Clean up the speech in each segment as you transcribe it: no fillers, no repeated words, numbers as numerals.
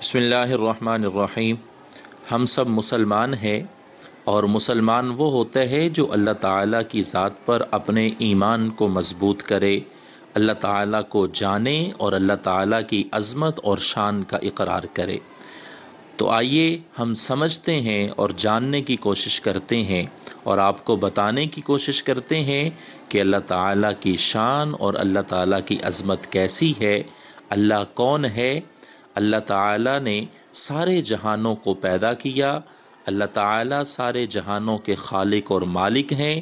بسم اللہ الرحمن الرحیم۔ ہم سب مسلمان ہیں، اور مسلمان وہ ہوتا ہے جو اللہ تعالیٰ کی ذات پر اپنے ایمان کو مضبوط کرے، اللہ تعالیٰ کو جانے اور اللہ تعالیٰ کی عظمت اور شان کا اقرار کرے۔ تو آئیے ہم سمجھتے ہیں اور جاننے کی کوشش کرتے ہیں، اور آپ کو بتانے کی کوشش کرتے ہیں کہ اللہ تعالیٰ کی شان اور اللہ تعالیٰ کی عظمت کیسی ہے، اللہ کون ہے۔ اللہ تعالیٰ نے سارے جہانوں کو پیدا کیا، اللہ تعالیٰ سارے جہانوں کے خالق اور مالک ہیں،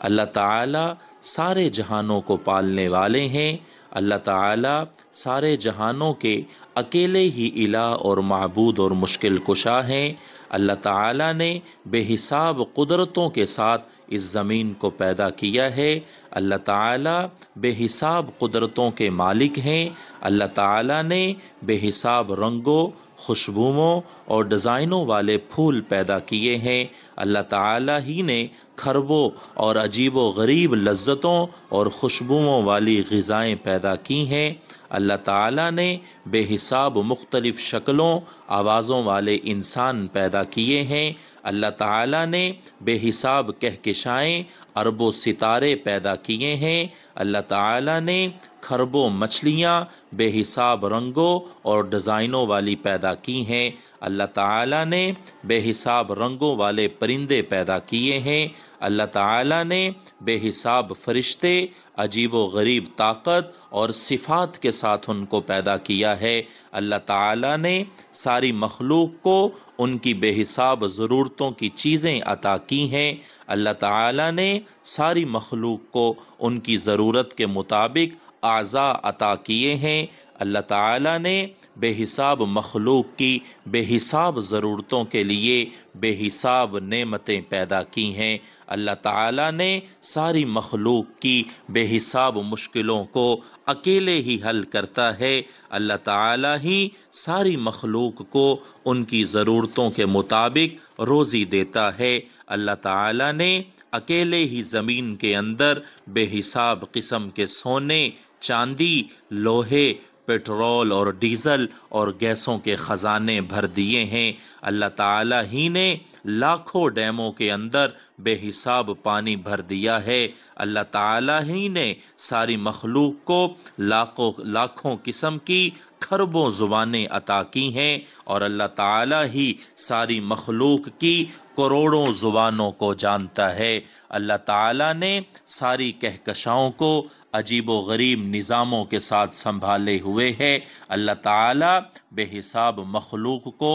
اللہ تعالیٰ سارے جہانوں کو پالنے والے ہیں، اللہ تعالیٰ سارے جہانوں کے اکیلے ہی الہ اور معبود اور مشکل کشا ہیں۔ اللہ تعالیٰ نے بے حساب قدرتوں کے ساتھ اس زمین کو پیدا کیا ہے، اللہ تعالیٰ بے حساب قدرتوں کے مالک ہیں، اللہ تعالیٰ نے بے حساب رنگوں، خوشبوؤں اور ڈیزائنوں والے پھول پیدا کیے ہیں، اللہ تعالیٰ ہی نے کھربوں اور عجیب و غریب لذتوں اور خوشبوؤں والی غذائیں پیدا کی ہیں، اللہ تعالیٰ نے بے حساب مختلف شکلوں، آوازوں والے انسان پیدا کیے ہیں، اللہ تعالیٰ نے بے حساب کہکشائیں، اربوں ستارے پیدا کیے ہیں، اللہ تعالیٰ نے کھربوں مچھلیاں بے حساب رنگوں اور ڈیزائنوں والی پیدا کی ہیں، اللہ تعالیٰ نے بے حساب رنگوں والے پرندے پیدا کیے ہیں، اللہ تعالیٰ نے بے حساب فرشتے عجیب و غریب طاقت اور صفات کے ساتھ ان کو پیدا کیا ہے، اللہ تعالیٰ نے ساری مخلوق کو ان کی بے حساب ضرورتوں کی چیزیں عطا کی ہیں، اللہ تعالیٰ نے ساری مخلوق کو ان کی ضرورت کے مطابق اعضاء عطا کیے ہیں، اللہ تعالیٰ نے بے حساب مخلوق کی بے حساب ضرورتوں کے لیے بے حساب نعمتیں پیدا کی ہیں، اللہ تعالیٰ نے ساری مخلوق کی بے حساب مشکلوں کو اکیلے ہی حل کرتا ہے، اللہ تعالیٰ ہی ساری مخلوق کو ان کی ضرورتوں کے مطابق روزی دیتا ہے، اللہ تعالیٰ نے اکیلے ہی زمین کے اندر بے حساب قسم کے سونے، چاندی، لوہے، پیٹرول اور ڈیزل اور گیسوں کے خزانے بھر دیے ہیں، اللہ تعالیٰ ہی نے لاکھوں ڈیموں کے اندر بے حساب پانی بھر دیا ہے، اللہ تعالیٰ ہی نے ساری مخلوق کو لاکھوں قسم کی کھربوں زبانیں عطا کی ہیں، اور اللہ تعالیٰ ہی ساری مخلوق کی کروڑوں زبانوں کو جانتا ہے، اللہ تعالیٰ نے ساری کہکشاؤں کو عجیب و غریب نظاموں کے ساتھ سنبھالے ہوئے ہے، اللہ تعالیٰ بے حساب مخلوق کو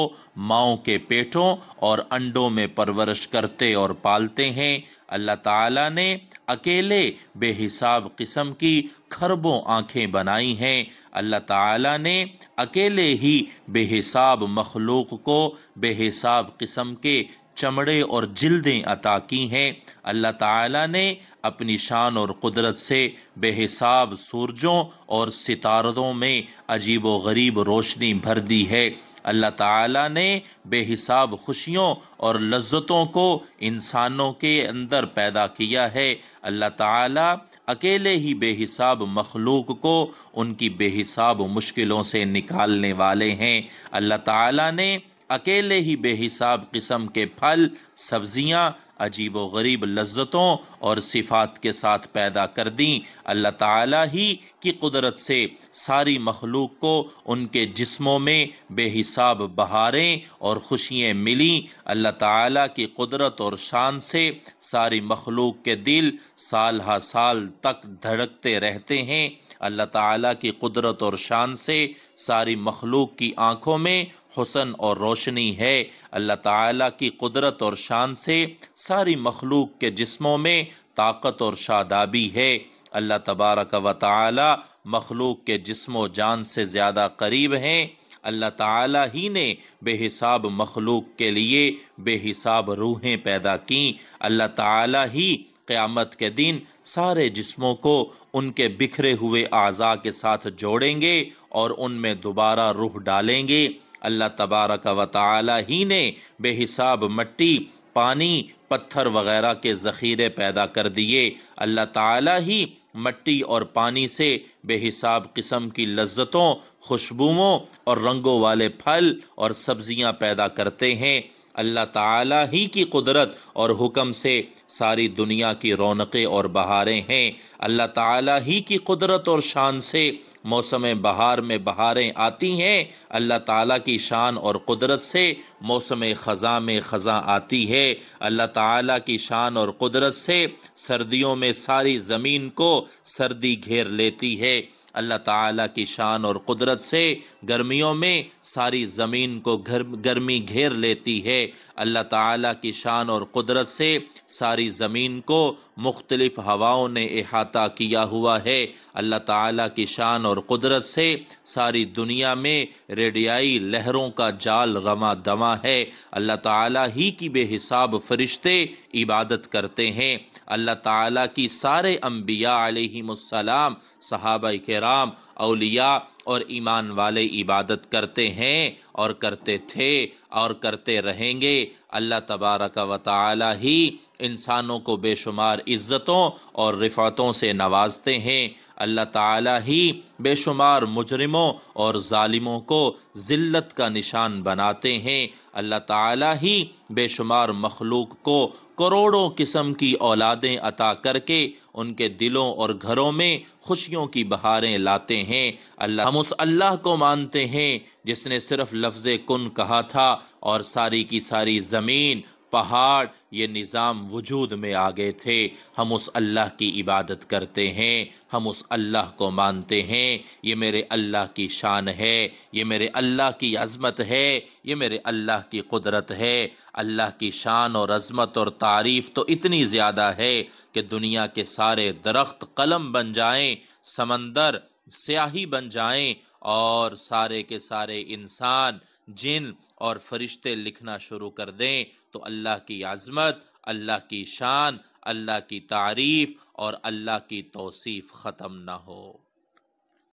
ماؤں کے پیٹوں اور انڈوں میں پرورش کرتے اور پالتے ہیں، اللہ تعالیٰ نے اکیلے بے حساب قسم کی کھربوں آنکھیں بنائی ہیں، اللہ تعالیٰ نے اکیلے ہی بے حساب مخلوق کو بے حساب قسم کے چمڑے اور جلدیں عطا کی ہیں، اللہ تعالیٰ نے اپنی شان اور قدرت سے بے حساب سورجوں اور ستاروں میں عجیب و غریب روشنی بھر دی ہے، اللہ تعالیٰ نے بے حساب خوشیوں اور لذتوں کو انسانوں کے اندر پیدا کیا ہے، اللہ تعالیٰ اکیلے ہی بے حساب مخلوق کو ان کی بے حساب مشکلوں سے نکالنے والے ہیں، اللہ تعالیٰ نے اکیلے ہی بے حساب قسم کے پھل، سبزیاں عجیب و غریب لذتوں اور صفات کے ساتھ پیدا کر دیں، اللہ تعالیٰ ہی کی قدرت سے ساری مخلوق کو ان کے جسموں میں بے حساب بہاریں اور خوشیاں ملیں، اللہ تعالیٰ کی قدرت اور شان سے ساری مخلوق کے دل سال ہا سال تک دھڑکتے رہتے ہیں، اللہ تعالیٰ کی قدرت اور شان سے ساری مخلوق کی آنکھوں میں حسن اور روشنی ہے، اللہ تعالیٰ کی قدرت اور شان سے ساری مخلوق کے جسموں میں طاقت اور شادابی ہے، اللہ تبارک و تعالی مخلوق کے جسم و جان سے زیادہ قریب ہیں، اللہ تعالیٰ ہی نے بے حساب مخلوق کے لیے بے حساب روحیں پیدا کیں، اللہ تعالیٰ ہی قیامت کے دن سارے جسموں کو ان کے بکھرے ہوئے اعضاء کے ساتھ جوڑیں گے اور ان میں دوبارہ روح ڈالیں گے، اللہ تبارک و تعالی ہی نے بے حساب مٹی، پانی پتھر وغیرہ کے ذخیرے پیدا کر دیے۔ اللہ تعالیٰ ہی مٹی اور پانی سے بے حساب قسم کی لذتوں، خوشبوؤں اور رنگوں والے پھل اور سبزیاں پیدا کرتے ہیں۔ اللہ تعالیٰ ہی کی قدرت اور حکم سے ساری دنیا کی رونقیں اور بہاریں ہیں۔ اللہ تعالیٰ ہی کی قدرت اور شان سے موسم بہار میں بہاریں آتی ہیں۔ اللہ تعالیٰ کی شان اور قدرت سے موسم خزاں میں خزاں آتی ہے۔ اللہ تعالیٰ کی شان اور قدرت سے سردیوں میں ساری زمین کو سردی گھیر لیتی ہے۔ اللہ تعالیٰ کی شان اور قدرت سے گرمیوں میں ساری زمین کو گرمی گھیر لیتی ہے۔ اللہ تعالیٰ کی شان اور قدرت سے ساری زمین کو مختلف ہواؤں نے احاطہ کیا ہوا ہے۔ اللہ تعالیٰ کی شان اور قدرت سے ساری دنیا میں ریڈیائی لہروں کا جال رواں دواں ہے۔ اللہ تعالیٰ ہی کی بے حساب فرشتے عبادت کرتے ہیں۔ اللہ تعالیٰ کی سارے انبیاء علیہم السلام، صحابہ کرام، اولیاء اور ایمان والے عبادت کرتے ہیں اور کرتے تھے اور کرتے رہیں گے۔ اللہ تبارک و تعالی ہی انسانوں کو بے شمار عزتوں اور رفعتوں سے نوازتے ہیں۔ اللہ تعالی ہی بے شمار مجرموں اور ظالموں کو ذلت کا نشان بناتے ہیں۔ اللہ تعالی ہی بے شمار مخلوق کو کروڑوں قسم کی اولادیں عطا کر کے ان کے دلوں اور گھروں میں خوشیوں کی بہاریں لاتے ہیں۔ ہم اس اللہ کو مانتے ہیں جس نے صرف لفظ کن کہا تھا اور ساری کی ساری زمین، پہاڑ، یہ نظام وجود میں آ گئے تھے۔ ہم اس اللہ کی عبادت کرتے ہیں، ہم اس اللہ کو مانتے ہیں۔ یہ میرے اللہ کی شان ہے، یہ میرے اللہ کی عظمت ہے، یہ میرے اللہ کی قدرت ہے۔ اللہ کی شان اور عظمت اور تعریف تو اتنی زیادہ ہے کہ دنیا کے سارے درخت قلم بن جائیں، سمندر سیاہی بن جائیں اور سارے کے سارے انسان، جن اور فرشتے لکھنا شروع کر دیں تو اللہ کی عظمت، اللہ کی شان، اللہ کی تعریف اور اللہ کی توصیف ختم نہ ہو۔